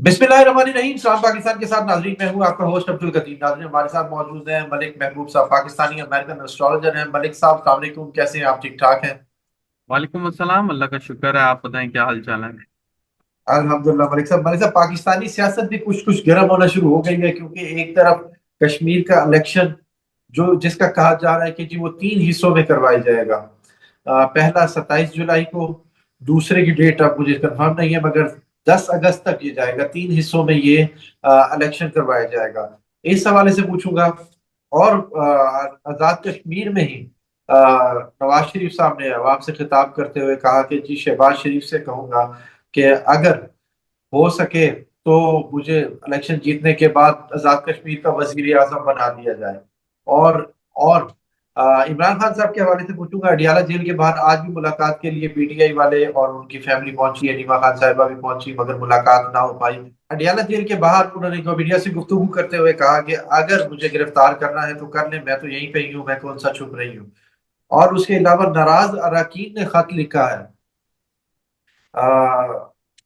बिस्मिल्लाहिर्रहमानिर्रहीम। सलाम पाकिस्तान के साथ नाजरीन, मैं हूँ आपका होस्ट अब्दुल कतीम। नाजरीन, हमारे साथ मौजूद हैं मलिक महबूब साहब, पाकिस्तानी अमेरिकन एस्ट्रोलॉजर हैं। मलिक साहब, अस्सलाम वालेकुम। कैसे हैं आप? ठीक ठाक हैं? वालेकुम अस्सलाम। अल्लाह का शुक्र है। आप बताएं क्या हाल चाल है। अल्हम्दुलिल्लाह। मलिक साहब, पाकिस्तानी सियासत भी कुछ कुछ गर्म होना शुरू हो गई है, क्योंकि एक तरफ कश्मीर का इलेक्शन, जो जिसका कहा जा रहा है कि जी वो 3 हिस्सों में करवाया जाएगा। पहला 27 जुलाई को, दूसरे की डेट अब मुझे कंफर्म नहीं है, मगर 10 अगस्त तक ये जाएगा। 3 हिस्सों में ये इलेक्शन करवाया जाएगा। इस हवाले से पूछूंगा। और आजाद कश्मीर में ही नवाज शरीफ साहब ने अवाम से खिताब करते हुए कहा कि जी शहबाज शरीफ से कहूंगा कि अगर हो सके तो मुझे इलेक्शन जीतने के बाद आजाद कश्मीर का वजीर आजम बना दिया जाए। और इमरान खान साहब के हवाले से पूछूंगा। अडियाला जेल के बाहर आज भी मुलाकात के लिए पीटीआई वाले और उनकी फैमिली पहुंची है, नीमा खान साहिबा भी पहुंची, मगर मुलाकात ना हो पाई। अडियाला जेल के बाहर उन्होंने मीडिया से गुफ्तगू करते हुए कहा कि अगर मुझे गिरफ्तार करना है तो कर ले, मैं तो यहीं पे ही हूँ, मैं कौन सा छुप रही हूँ। और उसके अलावा नाराज अरकान ने खत लिखा है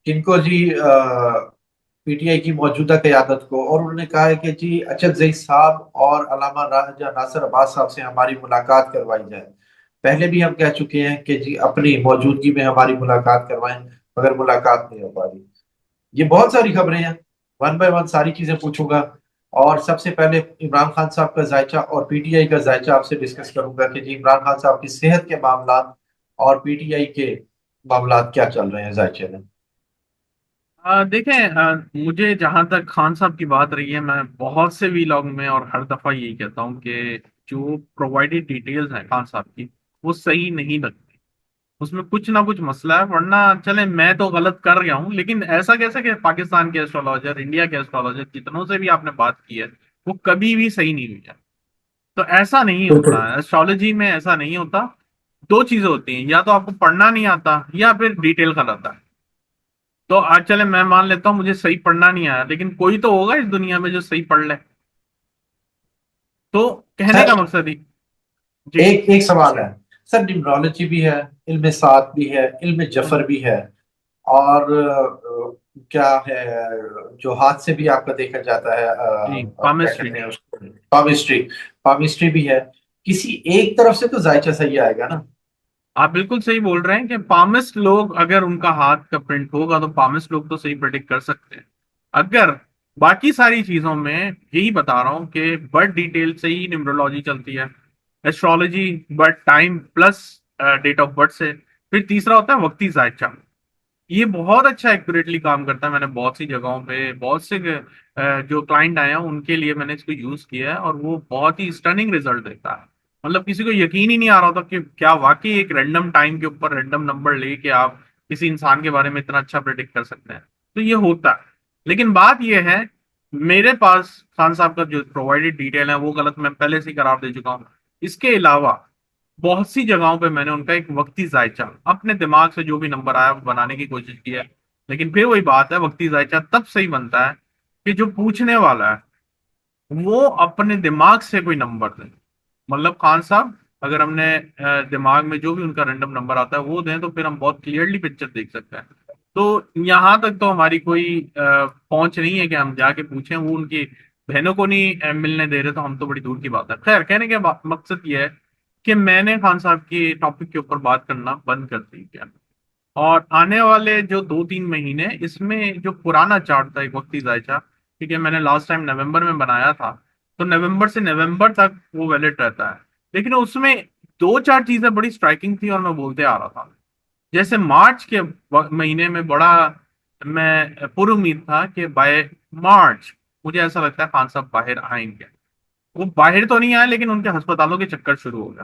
किनको जी, पीटीआई की मौजूदा क़यादत को, और उन्होंने कहा है कि जी अचल जई साहब और अल्लामा राजा नासिर अब्बास साहब से हमारी मुलाकात करवाई जाए। पहले भी हम कह चुके हैं कि जी अपनी मौजूदगी में हमारी मुलाकात करवाएं, मगर मुलाकात नहीं हो पा रही। ये बहुत सारी खबरें हैं, वन बाय वन सारी चीजें पूछूंगा। और सबसे पहले इमरान खान साहब का जायचा और पीटीआई का जायचा आपसे डिस्कस करूंगा कि जी इमरान खान साहब की सेहत के मामला और पीटीआई के मामला क्या चल रहे हैं जायचे में। देखें, मुझे जहां तक खान साहब की बात रही है, मैं बहुत से वीलॉग में और हर दफा यही कहता हूं कि जो प्रोवाइडेड डिटेल्स हैं खान साहब की, वो सही नहीं लगती। उसमें कुछ ना कुछ मसला है, वरना चले मैं तो गलत कर गया हूं, लेकिन ऐसा कैसे कि पाकिस्तान के एस्ट्रोलॉजर, इंडिया के एस्ट्रोलॉजर, जितनों से भी आपने बात की है, वो कभी भी सही नहीं हुई है। तो ऐसा नहीं होता बिल्कुल। है, एस्ट्रोलॉजी में ऐसा नहीं होता। दो चीजें होती हैं, या तो आपको पढ़ना नहीं आता या फिर डिटेल गलत है। तो आज चले मैं मान लेता हूँ मुझे सही पढ़ना नहीं आया, लेकिन कोई तो होगा इस दुनिया में जो सही पढ़ ले। तो कहने सर, का मकसद ही। जी। एक एक सवाल है। सर, न्यूमरोलॉजी भी है, इल्म सात भी है, इल्म हम्म, जफर भी है, और क्या है जो हाथ से भी आपका देखा जाता है, जी, क्या पामिस्ट्री। कहते हैं उसको, पामिस्ट्री। पामिस्ट्री भी है। किसी एक तरफ से तो जायचा सही आएगा ना? आप बिल्कुल सही बोल रहे हैं कि पामिस्ट लोग, अगर उनका हाथ का प्रिंट होगा तो पामिस्ट लोग तो सही प्रेडिक्ट कर सकते हैं। अगर बाकी सारी चीजों में यही बता रहा हूं कि बर्थ डिटेल से ही न्यूमरोलॉजी चलती है, astrology birth time plus date of birth से। फिर तीसरा होता है वक्ती जायचा। ये बहुत अच्छा एक्यूरेटली काम करता है। मैंने बहुत सी जगहों पे बहुत से जो क्लाइंट आए हैं उनके लिए मैंने इसको यूज किया है, और वो बहुत ही स्टनिंग रिजल्ट देता है। मतलब किसी को यकीन ही नहीं आ रहा था कि क्या वाकई एक रैंडम टाइम के ऊपर रैंडम नंबर लेके आप किसी इंसान के बारे में इतना अच्छा प्रेडिक्ट कर सकते हैं। तो ये होता है। लेकिन बात ये है, मेरे पास खान साहब का जो प्रोवाइडेड डिटेल है वो गलत मैं पहले से ही करार दे चुका हूँ। इसके अलावा बहुत सी जगहों पे मैंने उनका एक वक्ती जायचा अपने दिमाग से जो भी नंबर आया वो बनाने की कोशिश की है। लेकिन फिर वही बात है, वक्ती जायचा तब सही बनता है कि जो पूछने वाला है वो अपने दिमाग से कोई नंबर दे। मतलब खान साहब, अगर हमने दिमाग में जो भी उनका रैंडम नंबर आता है वो दें, तो फिर हम बहुत क्लियरली पिक्चर देख सकते हैं। तो यहाँ तक तो हमारी कोई पहुंच नहीं है कि हम जाके पूछें। वो उनकी बहनों को नहीं मिलने दे रहे, तो हम तो बड़ी दूर की बात है। खैर, कहने का मकसद ये है कि मैंने खान साहब की टॉपिक के ऊपर बात करना बंद कर दी क्या। और आने वाले जो 2-3 महीने, इसमें जो पुराना चार्ट था एक वक्ती जायचा, ठीक है, मैंने लास्ट टाइम नवंबर में बनाया था, तो नवंबर से नवंबर तक वो वैलिड रहता है। लेकिन उसमें दो चार चीजें बड़ी स्ट्राइकिंग थी और मैं बोलते आ रहा था। जैसे मार्च के महीने में बड़ा मैं पूरी उम्मीद था कि बाय मार्च मुझे ऐसा लगता है खान साहब बाहर आएंगे। वो बाहर तो नहीं आए, लेकिन उनके अस्पतालों के चक्कर शुरू हो गए।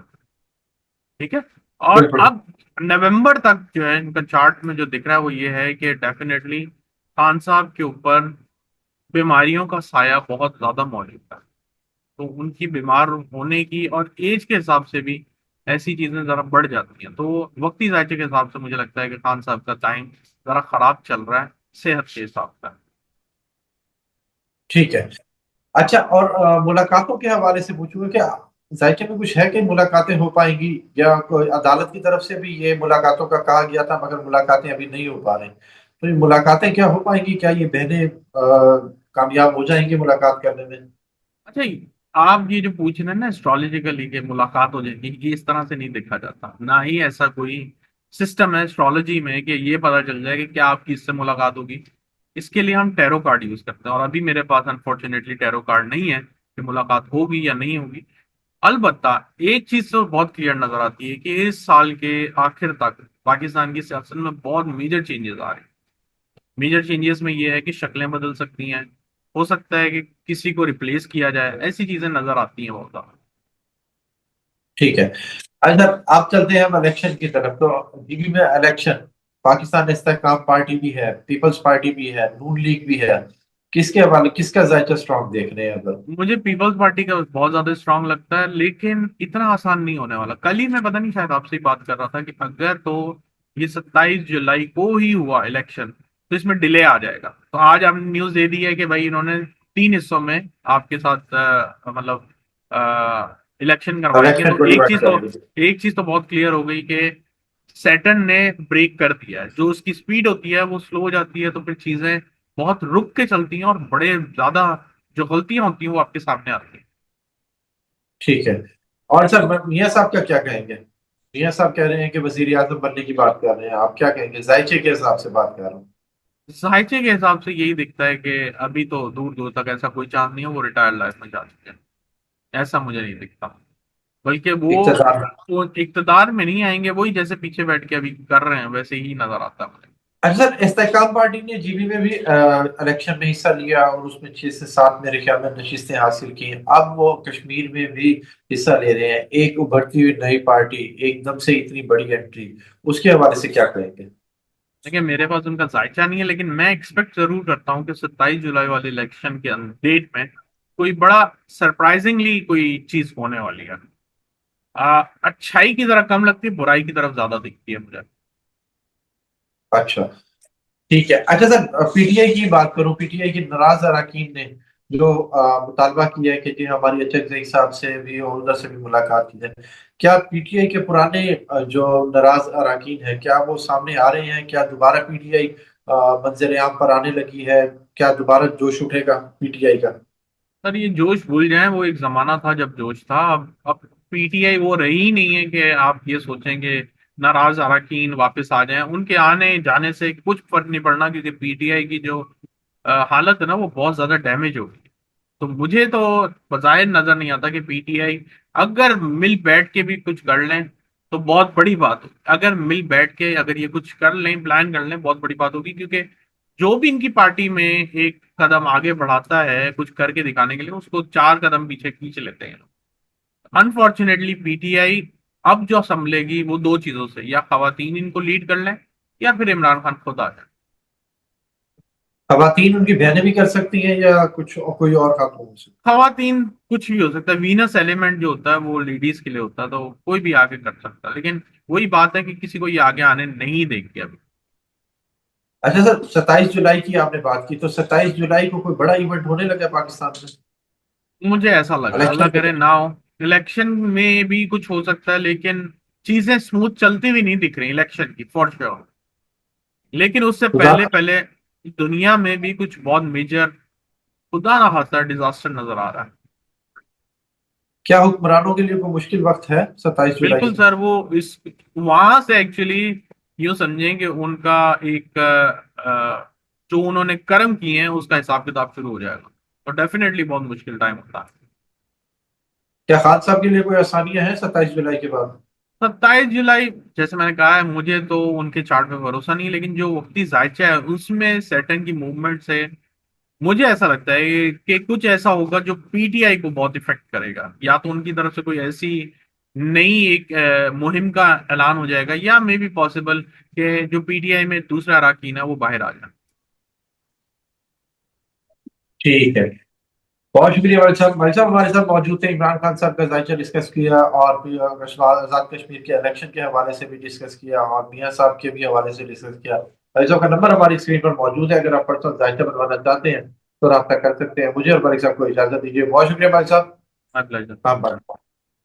ठीक है। और बिल्कुल। अब नवंबर तक जो है इनका चार्ट में जो दिख रहा है वो ये है कि डेफिनेटली खान साहब के ऊपर बीमारियों का साया बहुत ज्यादा मौजूद है। तो उनकी बीमार होने की और एज के हिसाब से भी ऐसी चीजें जरा बढ़ जाती हैं। तो वक्ती जायचे के हिसाब से मुझे लगता है कि खान साहब का टाइम जरा खराब चल रहा है सेहत के हिसाब से। ठीक है। अच्छा, और मुलाकातों के हवाले से पूछूंगा क्या जायके में कुछ है कि मुलाकातें हो पाएंगी, या कोई अदालत की तरफ से भी ये मुलाकातों का कहा गया था, मगर मुलाकातें अभी नहीं हो पा रही? तो ये मुलाकातें क्या हो पाएंगी, क्या ये बहनें कामयाब हो जाएंगी मुलाकात करने में? अच्छा, आप ये जो पूछ रहे हैं ना एस्ट्रोलॉजिकली कि मुलाकात हो जाएगी, ये इस तरह से नहीं देखा जाता, ना ही ऐसा कोई सिस्टम है एस्ट्रोलॉजी में कि ये पता चल जाए कि क्या आपकी इससे मुलाकात होगी। इसके लिए हम टैरो कार्ड यूज करते हैं, और अभी मेरे पास अनफॉर्चुनेटली टैरो कार्ड नहीं है कि मुलाकात होगी या नहीं होगी। अलबत्ता एक चीज तो बहुत क्लियर नजर आती है कि इस साल के आखिर तक पाकिस्तान की सियासत में बहुत मेजर चेंजेस आ रहे हैं। मेजर चेंजेस में ये है कि शक्लें बदल सकती हैं, हो सकता है कि किसी को रिप्लेस किया जाए, ऐसी चीजें नजर आती हैं बहुत ज्यादा। ठीक है। अच्छा, आप चलते हैं हम इलेक्शन की तरफ। तो जीबी में इलेक्शन, पाकिस्तान इस्तेहकाम पार्टी भी है, पीपल्स पार्टी भी है, नून लीग भी है, किसके हवाले, किसका जायका स्ट्रॉन्ग देख रहे हैं अगर? मुझे पीपल्स पार्टी का बहुत ज्यादा स्ट्रांग लगता है, लेकिन इतना आसान नहीं होने वाला। कल ही मैं पता नहीं शायद आपसे ही बात कर रहा था कि अगर तो ये 27 जुलाई को ही हुआ इलेक्शन तो इसमें डिले आ जाएगा। तो आज आपने न्यूज दे दी है कि भाई इन्होंने 3 हिस्सों में आपके साथ मतलब इलेक्शन करवाएंगे। इलेक्शन तो को डिवाइड करेंगे। एक चीज तो बहुत क्लियर हो गई कि सैटर्न ने ब्रेक कर दिया है। जो उसकी स्पीड होती है वो स्लो हो जाती है, तो फिर चीजें बहुत रुक के चलती हैं और बड़े ज्यादा जो गलतियां होती हैं वो आपके सामने आती हैं। ठीक है। और सर, मियां साहब का क्या कहेंगे? मियां साहब कह रहे हैं कि वजीर आजम बनने की बात कर रहे हैं, आप क्या कहेंगे? जायचे के हिसाब से बात कर रहा हूँ। साहित्य के हिसाब से यही दिखता है कि अभी तो दूर दूर तक ऐसा कोई चांस नहीं है, वो रिटायर्ड लाइफ में जा चुके हैं। ऐसा मुझे नहीं दिखता। बल्कि इख्तिदार। वो इक्तदार में नहीं आएंगे, वही जैसे पीछे बैठ के अभी कर रहे हैं वैसे ही नजर आता है मुझे। अच्छा सर, इस्तेहकाम पार्टी ने जीबी में भी इलेक्शन में हिस्सा लिया और उसमें 6 से 7 मेरे ख्याल में नशिस्तें हासिल की। अब वो कश्मीर में भी हिस्सा ले रहे हैं, एक उभरती हुई नई पार्टी, एकदम से इतनी बड़ी एंट्री, उसके हवाले से क्या कहेंगे? देखिए, मेरे पास उनका जायचा नहीं है, लेकिन मैं एक्सपेक्ट जरूर करता हूँ कि 27 जुलाई वाले इलेक्शन के डेट में कोई बड़ा सरप्राइजिंगली कोई चीज होने वाली है। अच्छाई की तरफ कम लगती है, बुराई की तरफ ज्यादा दिखती है मुझे। अच्छा, ठीक है। अच्छा सर, पीटीआई की बात करूं, पीटीआई की नाराज अरकान ने जो मुतालबा किया है कि जी हमारी अध्यक्ष साहब से भी और उधर से भी मुलाकात की जाए, क्या पीटीआई के पुराने जो नाराज अरकान है, क्या वो सामने आ रहे हैं? क्या दोबारा पीटीआई मंजर आम पर आने लगी है? क्या दोबारा जोश उठेगा पीटीआई का? सर, ये जोश भूल जाएं, वो एक जमाना था जब जोश था। अब पीटीआई वो रही ही नहीं है कि आप ये सोचेंगे नाराज अरकान वापस आ जाएं। उनके आने जाने से कुछ फर्क नहीं पड़ना, क्योंकि पीटीआई की जो हालत है ना वो बहुत ज्यादा डैमेज हो गई। तो मुझे तो बज़ाहिर नजर नहीं आता कि पीटीआई अगर मिल बैठ के भी कुछ कर लें तो बहुत बड़ी बात हो। अगर मिल बैठ के अगर ये कुछ कर लें, प्लान कर लें, बहुत बड़ी बात होगी। क्योंकि जो भी इनकी पार्टी में एक कदम आगे बढ़ाता है कुछ करके दिखाने के लिए, उसको 4 कदम पीछे खींच लेते हैं। अनफॉर्चुनेटली पीटीआई अब जो संभलेगी वो दो चीजों से, या खवातीन इनको लीड कर लें या फिर इमरान खान खुद आ जाए। खवातीन उनकी बहनें भी कर सकती हैं या कुछ कोई और खातून हो सकती खवातीन कुछ भी हो सकता है, वीनस एलिमेंट जो होता है वो लेडीज के लिए होता है, तो कोई भी आगे कर सकता है। लेकिन वही बात है कि किसी को ये आगे आने नहीं देंगे अभी। है? अच्छा सर, 27 जुलाई की आपने बात की, तो 27 जुलाई को कोई बड़ा इवेंट होने लगा पाकिस्तान में मुझे ऐसा लग रहा है, अल्लाह इलेक्शन करे के? ना हो। इलेक्शन में भी कुछ हो सकता है, लेकिन चीजें स्मूथ चलती हुई नहीं दिख रही इलेक्शन की, फॉर श्योर। लेकिन उससे खुदा, पहले पहले दुनिया में भी कुछ बहुत मेजर, खुदा ना खास्ता, डिजास्टर नजर आ रहा है। क्या हुक्मरानों के लिए कोई मुश्किल वक्त है 27 जुलाई बिल्कुल से? सर, वो इस वहां से एक्चुअली यूं समझें कि उनका एक जो उन्होंने कर्म किए हैं उसका हिसाब किताब शुरू हो जाएगा। तो डेफिनेटली बहुत मुश्किल टाइम होता है। क्या खान साहब के लिए कोई आसानियां हैं 27 जुलाई के बाद? 27 जुलाई, जैसे मैंने कहा है, मुझे तो उनके चार्ट पे भरोसा नहीं, लेकिन जो वक्ती जायचा है उसमें सैटर्न की मूवमेंट से मुझे ऐसा लगता है कि कुछ ऐसा होगा जो पीटीआई को बहुत इफेक्ट करेगा। या तो उनकी तरफ से कोई ऐसी नई एक मुहिम का ऐलान हो जाएगा, या मे बी पॉसिबल कि जो पीटीआई में दूसरा अरकान है वो बाहर आ जाए। ठीक है। बहुत शुक्रिया भाई साहब हमारे साथ मौजूद थे। इमरान खान साहब का जायचा डिस्कस किया, और भी आजाद कश्मीर के इलेक्शन के हवाले से भी डिस्कस किया, और मियां साहब के भी हवाले से डिस्कस किया। भाई साहब का नंबर हमारी स्क्रीन पर मौजूद है, अगर आप पर्सनल जायचा बनवाना चाहते हैं तो रब्ता कर सकते हैं। मुझे और भाई साहब को इजाजत दीजिए। बहुत शुक्रिया भाई साहब। My pleasure. हाँ, बाय।